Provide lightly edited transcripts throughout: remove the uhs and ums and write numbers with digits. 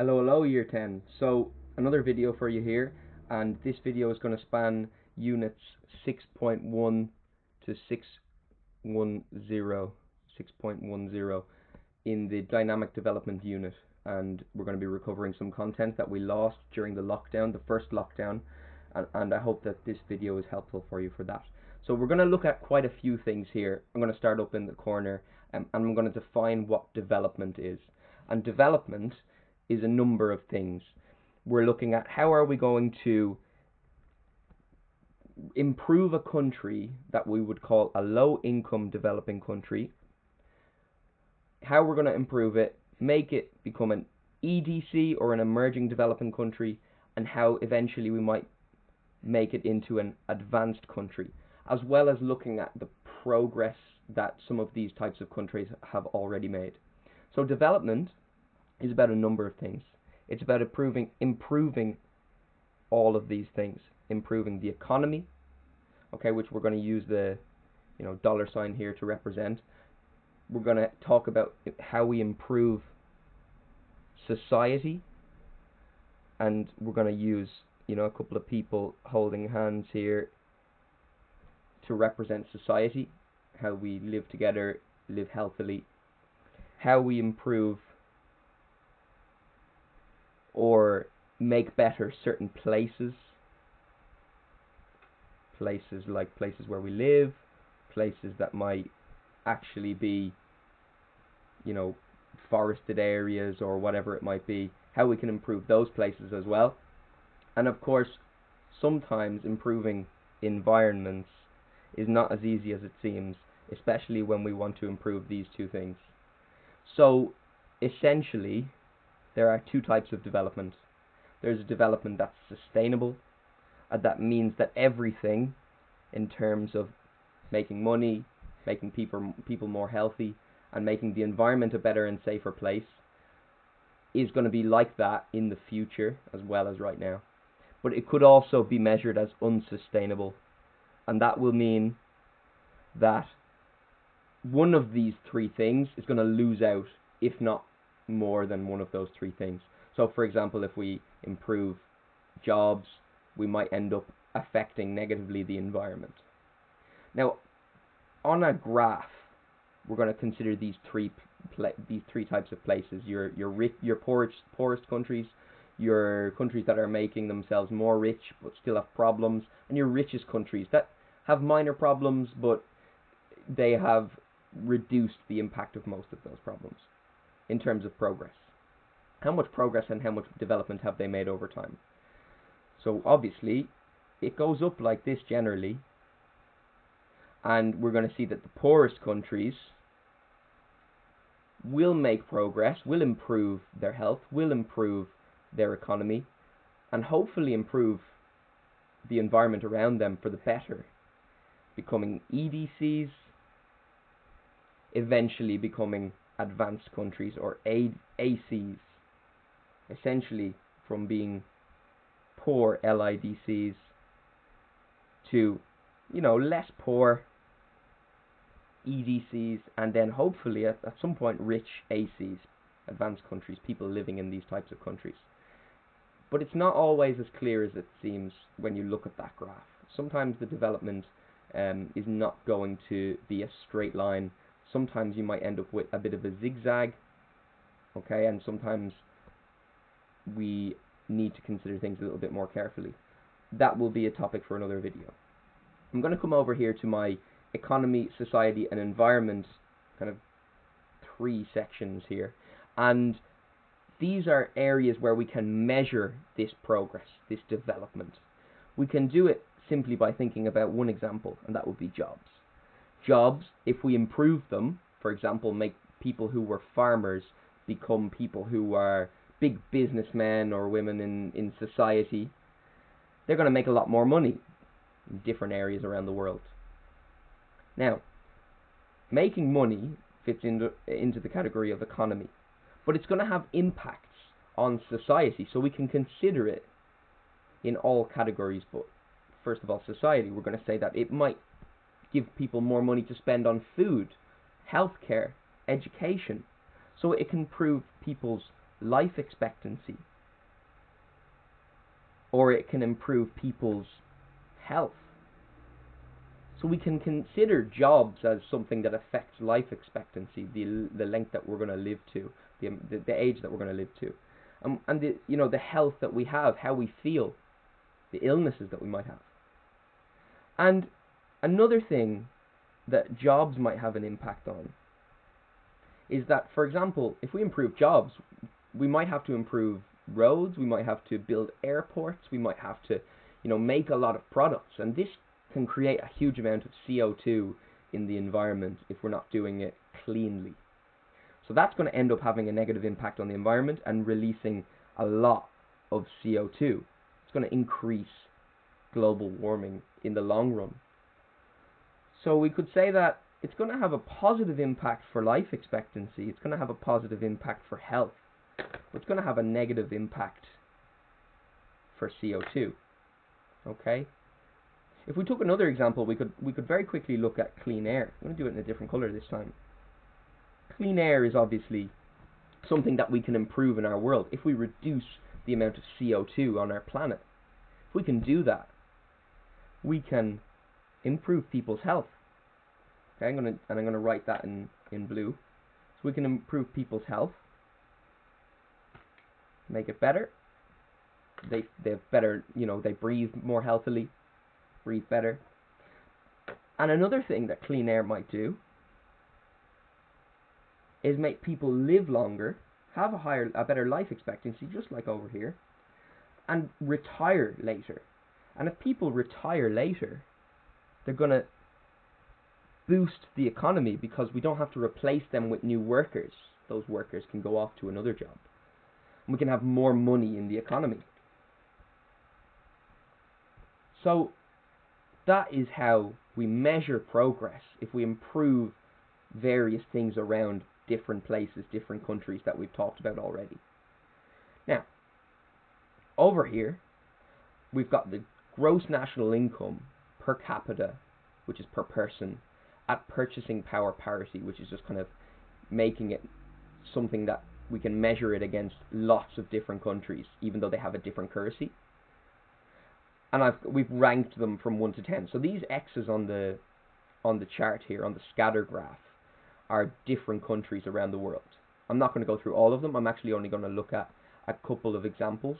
Hello, Year 10. So, another video for you here, and this video is going to span units 6.1 to 6.10 in the dynamic development unit. And we're going to be recovering some content that we lost during the lockdown, the first lockdown, and I hope that this video is helpful for you for that. So, we're going to look at quite a few things here. I'm going to start up in the corner, and I'm going to define what development is. And development is a number of things. We're looking at how are we going to improve a country that we would call a low-income developing country, how we're going to improve it, make it become an EDC or an emerging developing country, and how eventually we might make it into an advanced country, as well as looking at the progress that some of these types of countries have already made. So development is about a number of things. It's about improving all of these things. Improving the economy, okay, which we're going to use the dollar sign here to represent. We're going to talk about how we improve society, and we're going to use a couple of people holding hands here to represent society, how we live together, live healthily, how we improve or make better certain places like places where we live, places that might actually be forested areas or whatever it might be, how we can improve those places as well. And of course, sometimes improving environments is not as easy as it seems, especially when we want to improve these two things. So essentially, there are two types of development. There's a development that's sustainable, and that means that everything in terms of making money, making people more healthy, and making the environment a better and safer place is going to be like that in the future as well as right now. But it could also be measured as unsustainable, and that will mean that one of these three things is going to lose out, if not more than one of those three things. So for example, if we improve jobs, we might end up affecting negatively the environment. Now, on a graph, we're going to consider these three types of places: your poorest countries, your countries that are making themselves more rich but still have problems, and your richest countries that have minor problems but they have reduced the impact of most of those problems in terms of progress. How much progress and how much development have they made over time? So obviously, it goes up like this generally, and we're going to see that the poorest countries will make progress, will improve their health, will improve their economy, and hopefully improve the environment around them for the better, becoming EDCs, eventually becoming advanced countries, or ACs, essentially from being poor LIDCs to less poor EDCs, and then hopefully at some point rich ACs, advanced countries, people living in these types of countries. But it's not always as clear as it seems when you look at that graph. Sometimes the development is not going to be a straight line. Sometimes you might end up with a bit of a zigzag, okay, and sometimes we need to consider things a little bit more carefully. That will be a topic for another video. I'm going to come over here to my economy, society, and environment, kind of three sections here, and these are areas where we can measure this progress, this development. We can do it simply by thinking about one example, and that would be jobs. Jobs, if we improve them, for example, make people who were farmers become people who are big businessmen or women in society, they're going to make a lot more money in different areas around the world. Now, making money fits into the category of economy, but it's going to have impacts on society, so we can consider it in all categories. But first of all, society, we're going to say that it might give people more money to spend on food, healthcare, education, so it can improve people's life expectancy, or it can improve people's health. So we can consider jobs as something that affects life expectancy, the length that we're going to live to, the age that we're going to live to, and the health that we have, how we feel, the illnesses that we might have. And another thing that jobs might have an impact on is that, for example, if we improve jobs, we might have to improve roads, we might have to build airports, we might have to, make a lot of products, and this can create a huge amount of CO2 in the environment if we're not doing it cleanly. So that's going to end up having a negative impact on the environment and releasing a lot of CO2. It's going to increase global warming in the long run. So we could say that it's going to have a positive impact for life expectancy, it's going to have a positive impact for health, but it's going to have a negative impact for CO2. Okay? If we took another example, we could very quickly look at clean air. I'm going to do it in a different color this time. Clean air is obviously something that we can improve in our world if we reduce the amount of CO2 on our planet. If we can do that, we can improve people's health. Okay, I'm going to write that in blue. So we can improve people's health, make it better. They have better, they breathe more healthily, breathe better. And another thing that clean air might do is make people live longer, have a better life expectancy, just like over here, and retire later. And if people retire later, they're going to boost the economy because we don't have to replace them with new workers. Those workers can go off to another job. And we can have more money in the economy. So that is how we measure progress, if we improve various things around different places, different countries that we've talked about already. Now, over here, we've got the gross national income per capita, which is per person, at purchasing power parity, which is just kind of making it something that we can measure it against lots of different countries, even though they have a different currency. And we've ranked them from 1 to 10. So these X's on the chart here, on the scatter graph, are different countries around the world. I'm not going to go through all of them. I'm actually only going to look at a couple of examples,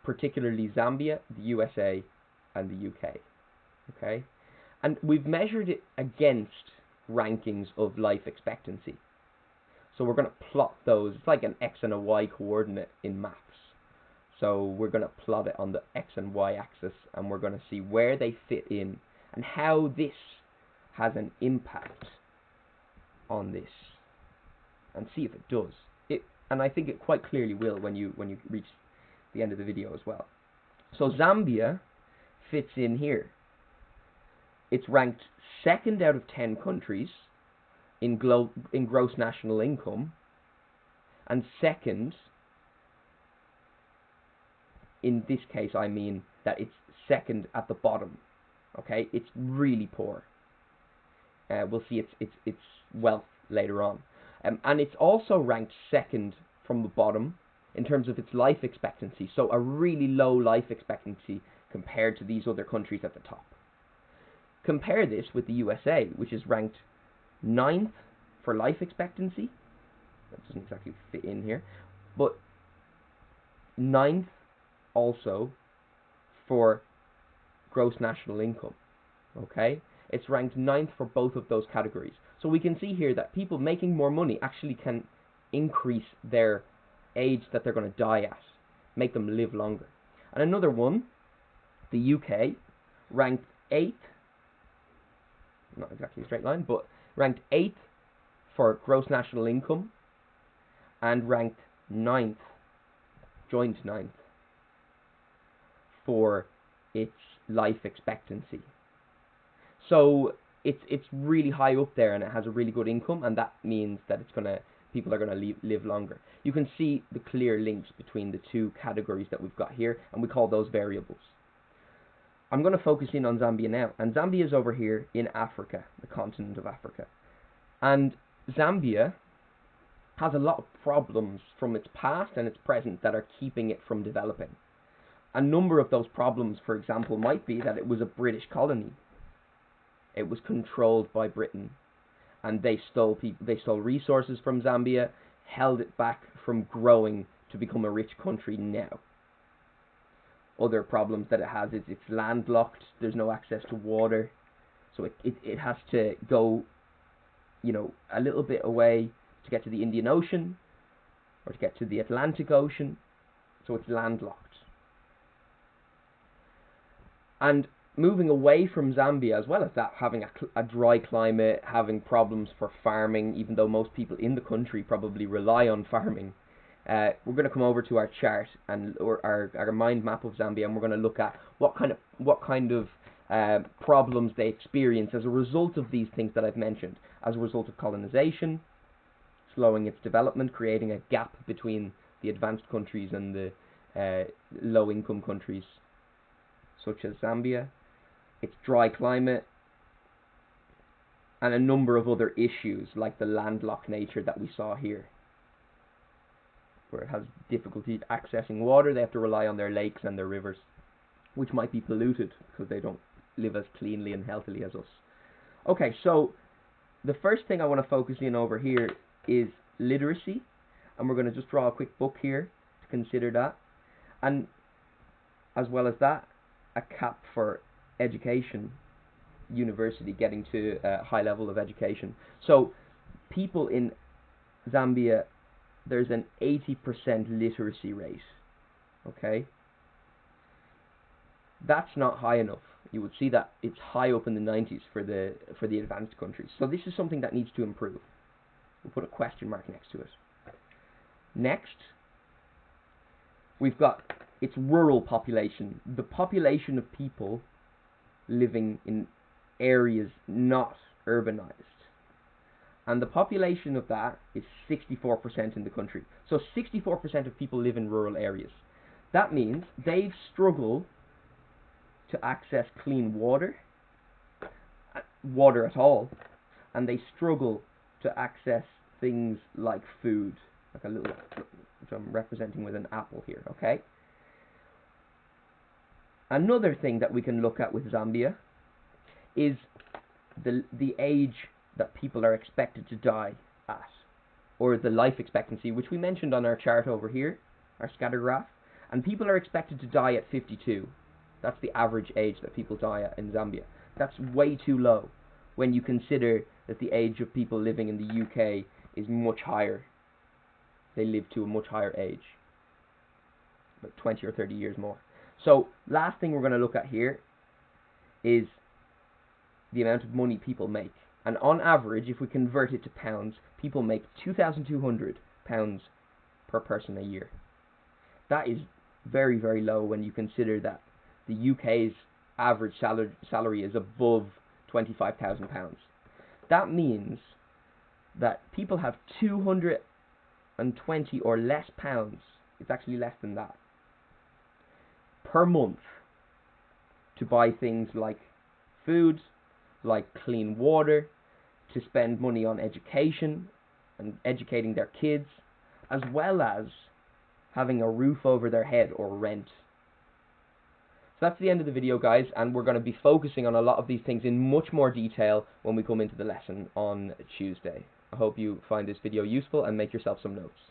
particularly Zambia, the USA, and the UK. Okay, and we've measured it against rankings of life expectancy. So we're going to plot those. It's like an X and a Y coordinate in maths. So we're going to plot it on the X and Y axis, and we're going to see where they fit in and how this has an impact on this, and see if it does. And I think it quite clearly will when you reach the end of the video as well. So Zambia fits in here. It's ranked 2nd out of 10 countries in gross national income, and 2nd, in this case I mean that it's 2nd at the bottom. Okay, it's really poor. We'll see its wealth later on, and it's also ranked 2nd from the bottom in terms of its life expectancy. So a really low life expectancy compared to these other countries at the top. Compare this with the USA, which is ranked 9th for life expectancy. That doesn't exactly fit in here, but 9th also for gross national income. Okay, it's ranked 9th for both of those categories. So we can see here that people making more money actually can increase their age that they're going to die at, make them live longer. And another one, the UK, ranked 8th, not exactly a straight line, but ranked 8th for gross national income, and ranked 9th, joint 9th, for its life expectancy. So it's really high up there, and it has a really good income, and that means that people are gonna live longer. You can see the clear links between the two categories that we've got here, and we call those variables. I'm going to focus in on Zambia now, and Zambia is over here in Africa, the continent of Africa. And Zambia has a lot of problems from its past and its present that are keeping it from developing. A number of those problems, for example, might be that it was a British colony. It was controlled by Britain, and they stole resources from Zambia, held it back from growing to become a rich country now. Other problems that it has is it's landlocked. There's no access to water, so it has to go, a little bit away to get to the Indian Ocean or to get to the Atlantic Ocean. So it's landlocked. And moving away from Zambia, as well as that, having a dry climate, having problems for farming, even though most people in the country probably rely on farming. We're going to come over to our chart or our mind map of Zambia, and we're going to look at what kind of problems they experience as a result of these things that I've mentioned, as a result of colonization, slowing its development, creating a gap between the advanced countries and the low-income countries, such as Zambia, its dry climate, and a number of other issues like the landlocked nature that we saw here, where it has difficulty accessing water. They have to rely on their lakes and their rivers, which might be polluted because they don't live as cleanly and healthily as us. Okay, so the first thing I want to focus in over here is literacy, and we're going to just draw a quick book here to consider that, and as well as that, a cap for education, university, getting to a high level of education. So people in Zambia, there's an 80% literacy rate. Okay, that's not high enough. You would see that it's high up in the 90s for the advanced countries. So this is something that needs to improve. We'll put a question mark next to it. Next, we've got its rural population, the population of people living in areas not urbanized. And the population of that is 64% in the country. So 64% of people live in rural areas. That means they struggle to access clean water at all, and they struggle to access things like food, like a little, which I'm representing with an apple here, okay? Another thing that we can look at with Zambia is the age that people are expected to die at, or the life expectancy, which we mentioned on our chart over here, our scatter graph. And people are expected to die at 52. That's the average age that people die at in Zambia. That's way too low when you consider that the age of people living in the UK is much higher. They live to a much higher age, about 20 or 30 years more. So last thing we're going to look at here is the amount of money people make. And on average, if we convert it to pounds, people make £2,200 per person a year. That is very, very low when you consider that the UK's average salary is above £25,000. That means that people have 220 or less pounds, it's actually less than that, per month to buy things like food, like clean water, to spend money on education and educating their kids, as well as having a roof over their head or rent. So that's the end of the video, guys, and we're going to be focusing on a lot of these things in much more detail when we come into the lesson on Tuesday. I hope you find this video useful and make yourself some notes.